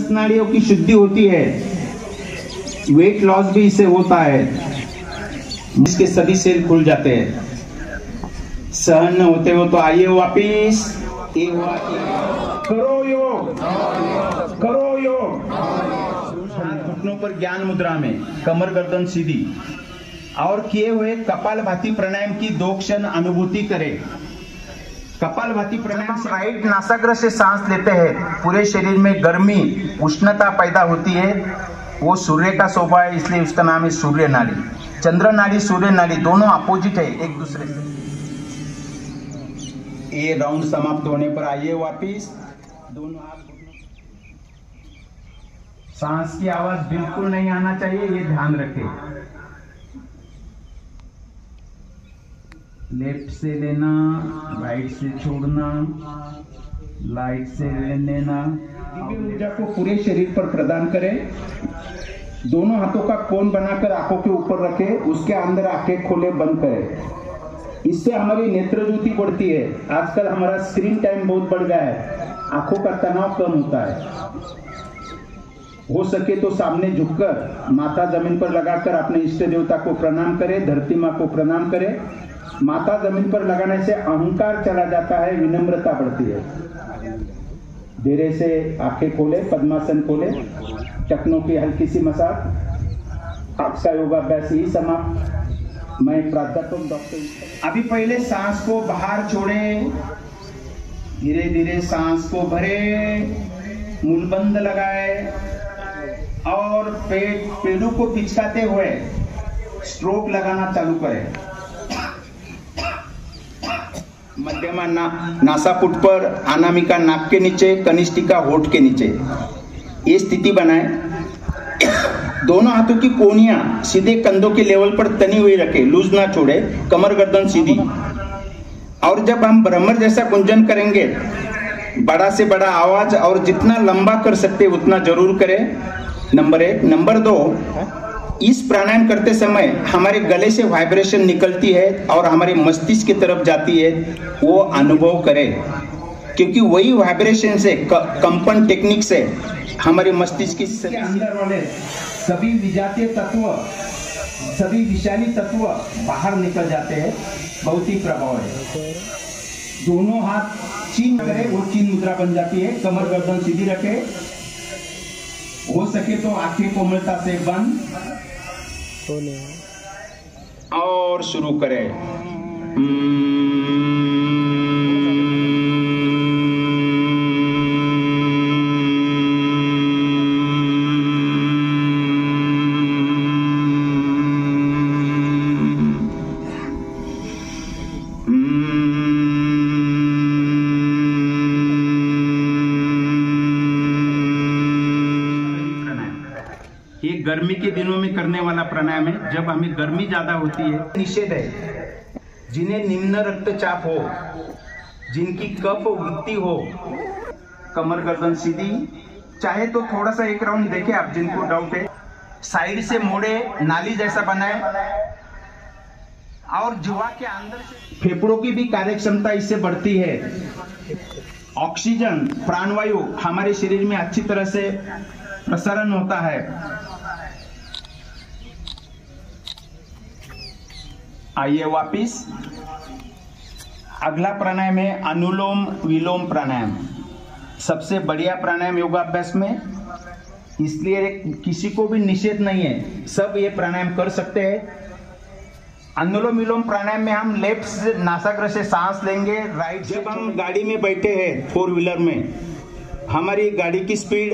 नस नाड़ियों की शुद्धि होती है, वेट लॉस भी इससे होता है, इसके सभी सेल खुल जाते हैं। सहन न होते हो तो आइए वापिस, करो योग, करो योग। घुटनों पर ज्ञान मुद्रा में, कमर गर्दन सीधी, और किए हुए कपालभाति प्राणायाम की 2 क्षण अनुभूति करें। कपालभाति प्राणायाम से राइट नासाग्र से सांस लेते हैं, पूरे शरीर में गर्मी उष्णता पैदा होती है। वो सूर्य का शोभा है, इसलिए उसका नाम है सूर्य नाड़ी। चंद्र नाड़ी, सूर्य नाड़ी दोनों अपोजिट है एक दूसरे से। ये राउंड समाप्त होने पर आइए वापिस, दोनों हाथ। सांस की आवाज बिल्कुल नहीं आना चाहिए, ये ध्यान रखें। लेफ्ट से लेना, राइट से छोड़ना, लाइट से लेना। दिव्य ऊर्जा को पूरे शरीर पर प्रदान करें। दोनों हाथों का कोण बनाकर आंखों के ऊपर रखें, उसके अंदर आंखें खोले बंद करें। इससे हमारी नेत्र ज्योति बढ़ती है। आजकल हमारा स्क्रीन टाइम बहुत बढ़ गया है, आंखों का तनाव कम होता है। हो सके तो सामने झुककर माथा जमीन पर लगाकर अपने इष्ट देवता को प्रणाम करें, धरती माँ को प्रणाम करें। माथा जमीन पर लगाने से अहंकार चला जाता है, विनम्रता बढ़ती है। धीरे से आंखें खोले, पद्मासन खोले, टखनों की हल्की सी मसाज। आपका योगाभ्यास ही समाप्त। मैं प्राध्यापक डॉक्टर। अभी पहले सांस को बाहर छोड़े, धीरे धीरे सांस को भरे, मूलबंद लगाए और पेड़ों को पिचकाते हुए स्ट्रोक लगाना चालू करें। मध्यमा नासापुट पर, अनामिका नाक के नीचे, कनिष्ठिका होठ के नीचे, ये स्थिति बनाए। दोनों हाथों की कोहनियां सीधे कंधों के लेवल पर तनी हुई रखे, लूज ना छोड़े, कमर गर्दन सीधी। और जब हम भ्रमर जैसा गुंजन करेंगे, बड़ा से बड़ा आवाज और जितना लंबा कर सकते उतना जरूर करें। नंबर 1। नंबर 2, इस प्राणायाम करते समय हमारे गले से वाइब्रेशन निकलती है और हमारे मस्तिष्क की तरफ जाती है, वो अनुभव करें, क्योंकि वही वाइब्रेशन से, कंपन टेक्निक से हमारे मस्तिष्क के अंदर वाले सभी विजातीय तत्व, सभी विषाली तत्व बाहर निकल जाते हैं। बहुत ही प्रभाव है। दोनों हाथ चीन करें, वो चीन मुद्रा बन जाती है। कमर गर्दन सीधी रखे, हो सके तो आंखें कोमलता से बंद, और शुरू करें। ये गर्मी के दिनों में करने वाला प्राणायाम है, जब हमें गर्मी ज्यादा होती है। निषेध है, जिन्हें निम्न रक्तचाप हो, जिनकी कफ वृद्धि हो, कमर गर्दन सीधी, चाहे तो थोड़ा सा एक राउंड देखें आप, जिनको डाउट है, साइड से मोड़े, नाली जैसा बनाए, और जुआ के अंदर से फेफड़ों की भी कार्यक्षमता इससे बढ़ती है। ऑक्सीजन, प्राणवायु हमारे शरीर में अच्छी तरह से प्रसारण होता है। आइए वापिस। अगला प्राणायाम है अनुलोम विलोम प्राणायाम। सबसे बढ़िया प्राणायाम योगाभ्यास में, इसलिए किसी को भी निषेध नहीं है, सब ये प्राणायाम कर सकते हैं। अनुलोम विलोम प्राणायाम में हम लेफ्ट नासाग्र से सांस लेंगे, राइट। जब हम गाड़ी में बैठे हैं, 4 व्हीलर में, हमारी गाड़ी की स्पीड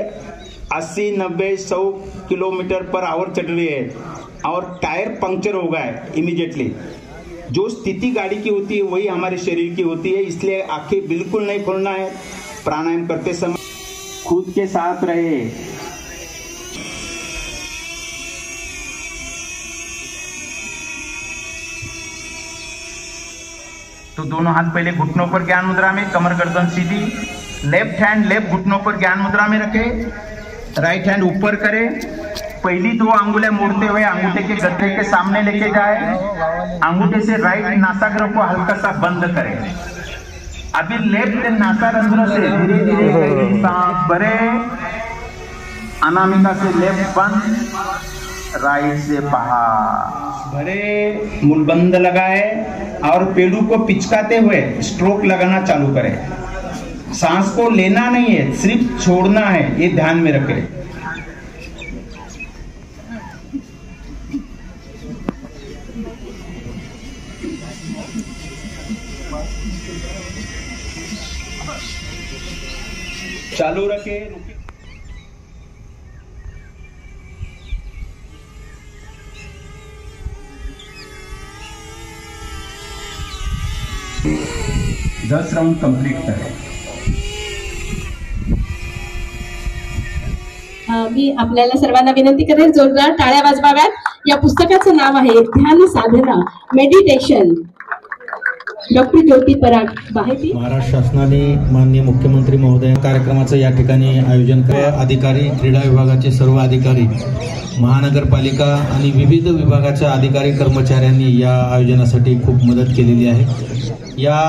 80, 90, 100 किलोमीटर पर आवर चल रही है और टायर पंक्चर हो गया है इमीडिएटली, जो स्थिति गाड़ी की होती है वही हमारे शरीर की होती है। इसलिए आंखें बिल्कुल नहीं खोलना है। प्राणायाम करते समय खुद के साथ रहे। तो दोनों हाथ पहले घुटनों पर ज्ञान मुद्रा में, कमर गर्दन सीधी। लेफ्ट हैंड लेफ्ट घुटनों पर ज्ञान मुद्रा में रखे, राइट हैंड ऊपर करें। पहली 2 अंगुलें मोड़ते हुए अंगूठे के गद्दे के सामने लेके जाए। अंगूठे से राइट नासाग्र को हल्का सा बंद करें। अभी लेफ्ट नासारंध्र से धीरे धीरे सांस भरे अनामिका से लेफ्ट 1, राइट से पहा। भरे, मुलबंद लगाए और पेड़ू को पिचकाते हुए स्ट्रोक लगाना चालू करें। सांस को लेना नहीं है, सिर्फ छोड़ना है, ये ध्यान में रखें। चालू रखे। 10 राउंड कंप्लीट करें। मी आपल्याला सर्वांना विनंती करेन जोरदार टाळ्या वाजवाव्यात। या पुस्तकाचं नाव आहे ध्यान साधना मेडिटेशन, डॉक्टर ज्योती पराग माहिती। महाराष्ट्र शासनाने माननीय मुख्यमंत्री महोदय कार्यक्रमाचं या ठिकाणी आयोजन अधिकारी, क्रीडा विभागाचे सर्व अधिकारी, महानगरपालिका आणि विविध विभागाच्या अधिकारी कर्मचाऱ्यांनी या आयोजनासाठी खूप मदत केलेली आहे। या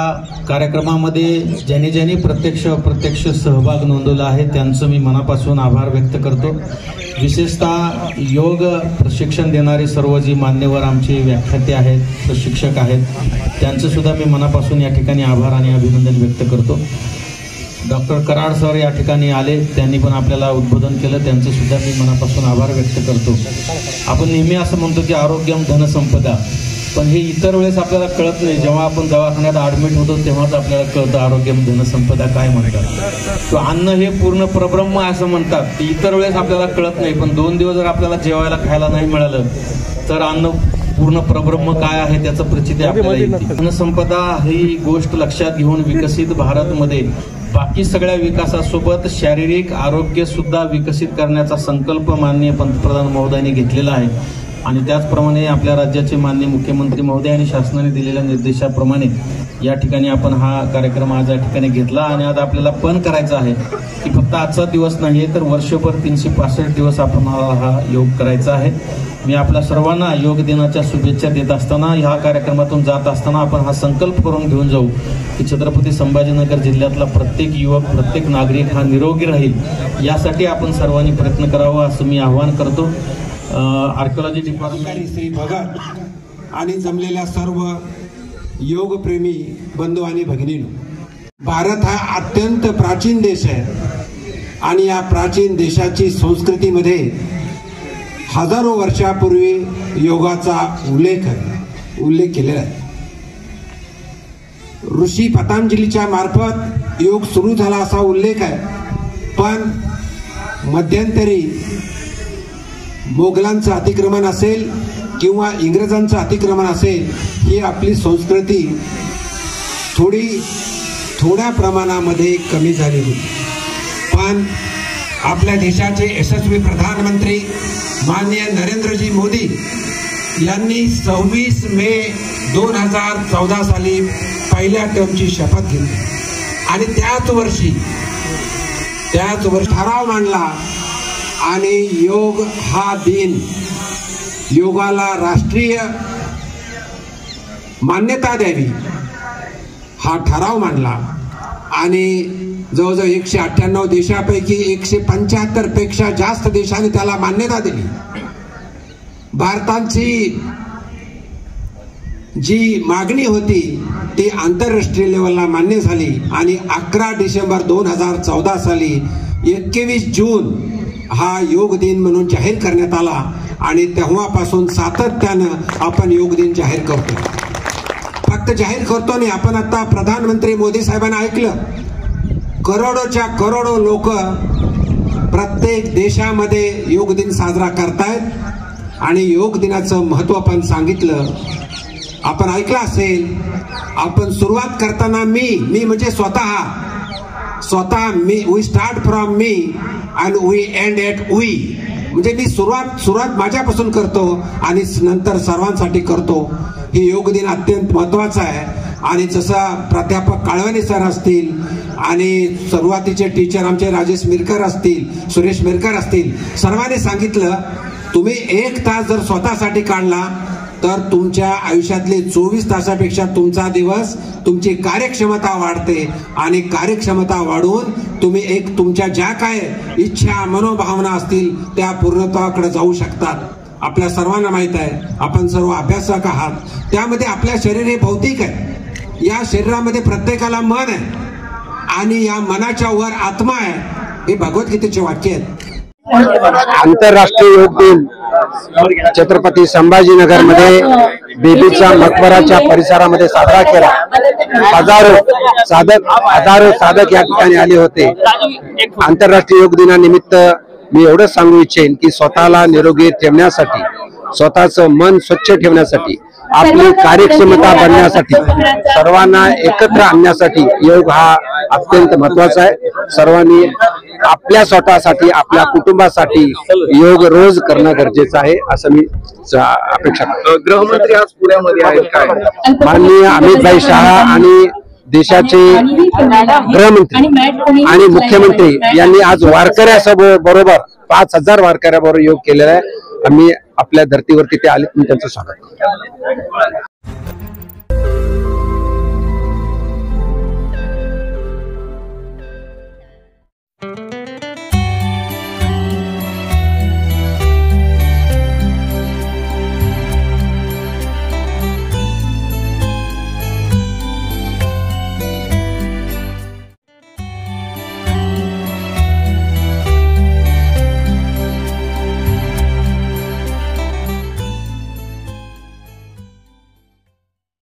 कार्यक्रमामध्ये ज्यांनी प्रत्यक्ष सहभाग नोंदवला आहे त्यांचं मी मनापासून आभार व्यक्त करतो। विशेषतः योग प्रशिक्षण देणारे सर्व जी मान्यवर आमचे व्याख्याते आहेत, प्रशिक्षक आहेत, त्यांचं सुद्धा मी मनापासून या ठिकाणी आभार आणि अभिनंदन व्यक्त करतो। डॉक्टर कराड सर या ठिकाणी आले, त्यांनी पण आपल्याला उद्बोधन केलं, त्यांचं सुद्धा मी मनापासून आभार व्यक्त करतो। आपण नेहमी असं म्हणतो की आरोग्यम धनसंपदा, पण हे इतर वेळेस आपल्याला कळत नाही। जेव्हा आपण दवाखान्यात ॲडमिट होतो तेव्हाच आपल्याला कळतं आरोग्यम धनसंपदा काय म्हणतात। तो अन्न हे पूर्ण परब्रह्म असं म्हणतात, इतर वेळेस आपल्याला कळत नाही। पण 2 दिवस जर आपल्याला जेवायला खायला नाही मिळालं तर अन्न पूर्ण परब्रह्म काय आहे त्याचं प्रचिती आपल्याला येते। धनसंपदा ही गोष्ट लक्षात घेऊन विकसित भारतमध्ये बाकी सगळ्या विकासासोबत शारीरिक आरोग्य सुद्धा विकसित करण्याचा संकल्प माननीय पंतप्रधान महोदयांनी घेतलेला आहे। आणि त्याचप्रमाणे आपल्या राज्याचे माननीय मुख्यमंत्री महोदय आणि शासनाने दिलेल्या निर्देशाप्रमाणे या ठिकाणी आपण हा कार्यक्रम आज या ठिकाणी घेतला। आणि आज आपल्याला पण करायचा आहे की फक्त आजचा दिवस नाही तर वर्षभर 365 दिवस आपण हा योग करायचा आहे। मी आपल्या सर्वांना योग दिनाच्या शुभेच्छा देत असताना ह्या कार्यक्रमातून जात असताना आपण हा संकल्प करून घेऊन जाऊ की छत्रपती संभाजीनगर जिल्ह्यातला प्रत्येक युवक, प्रत्येक नागरिक हा निरोगी राहील, यासाठी आपण सर्वांनी प्रयत्न करावा असं मी आवाहन करतो। आर्किओलॉजी डिपार्टमेंट श्री भगत आणि जमलेल्या सर्व योगप्रेमी बंधू आणि भगिनींनो, भारत हा अत्यंत प्राचीन देश आहे आणि या प्राचीन देशाची संस्कृतीमध्ये हजारो वर्षापूर्वी योगाचा उल्लेख केलेला आहे। ऋषी पतंजलीच्या मार्फत योग सुरू झाला असा उल्लेख आहे, पण मध्यंतरी मोगलांचं अतिक्रमण असेल किंवा इंग्रजांचं अतिक्रमण असेल, ही आपली संस्कृती थोड्या प्रमाणामध्ये कमी झाली होती। पण आपल्या देशाचे यशस्वी प्रधानमंत्री माननीय नरेंद्रजी मोदी यांनी 26 मे 2014 साली पहिल्या टर्मची शपथ घेतली आणि त्याच वर्षी ठराव मांडला आणि योग हा दिन, योगाला राष्ट्रीय मान्यता द्यावी हा ठराव मांडला आणि जवळजवळ 198 देशापैकी 175 पेक्षा जास्त देशांनी त्याला मान्यता दिली। भारताची जी मागणी होती ती आंतरराष्ट्रीय लेवलला मान्य झाली आणि 11 डिसेंबर 2014 साली 21 जून हा योग दिन म्हणून जाहीर करण्यात आला आणि तेव्हापासून सातत्यानं आपण योग दिन जाहीर करतो। फक्त जाहीर करतो नाही, आपण आता प्रधानमंत्री मोदी साहेबांना ऐकलं, करोडोच्या करोडो लोक प्रत्येक देशामध्ये योग दिन साजरा करतायत आणि योग दिनाचं महत्त्व पण सांगितलं। आपण ऐकलं असेल, आपण सुरुवात करताना मी म्हणजे स्वतः मी, we start from me and we end at we, म्हणजे मी सुरुवात माझ्यापासून करतो आणि नंतर सर्वांसाठी करतो। हे योग दिन अत्यंत महत्त्वाचा आहे आणि जसं प्राध्यापक काळवणे सर असतील आणि सुरुवातीचे टीचर आमचे राजेश मिरकर असतील, सुरेश मिरकर असतील, सर्वांनी सांगितलं तुम्ही 1 तास जर स्वतःसाठी काढला तर तुमच्या आयुष्यातले 24 तासापेक्षा तुमचा दिवस, तुमची कार्यक्षमता वाढते आणि कार्यक्षमता वाढून तुम्ही एक तुमच्या ज्या काय इच्छा मनोभावना असतील त्या पूर्णत्वाकडे जाऊ शकतात. आपल्या सर्वांना माहित आहे, आपण सर्व अभ्यासक आहात. त्यामध्ये आपल्या शरीर हे भौतिक आहे. या शरीरामध्ये प्रत्येकाला मन आहे आणि या मनाच्या वर आत्मा आहे. हे भगवद्गीतेचे वाक्य आहेत. आंतरराष्ट्रीय योग दिन छत्रपती संभाजीनगर मध्ये बेबीचा मकबराच्या परिसरामध्ये साजरा केला. हजारो साधक या ठिकाणी आले होते. आंतरराष्ट्रीय योग दिनानिमित्त मी एवढंच सांगू इच्छेन की स्वतःला निरोगी ठेवण्यासाठी, स्वतःचं मन स्वच्छ ठेवण्यासाठी, आपली कार्यक्षमता बनण्यासाठी, सर्वांना एकत्र आणण्यासाठी योग हा अत्यंत महत्वाचा आहे. सर्वांनी आपल्या स्वतःसाठी, आपल्या कुटुंबासाठी योग रोज करणं गरजेचं आहे असं मी अपेक्षा करतो. गृहमंत्री आज पुण्यामध्ये आहेत, काय माननीय अमित भाई शहा आणि देशाचे गृहमंत्री आणि मुख्यमंत्री यांनी आज वारकऱ्याबरोबर 5000 वारकऱ्याबरोबर योग केलेला आहे. आम्ही आपल्या धर्तीवरती ते आले, मी त्यांचं स्वागत करतो.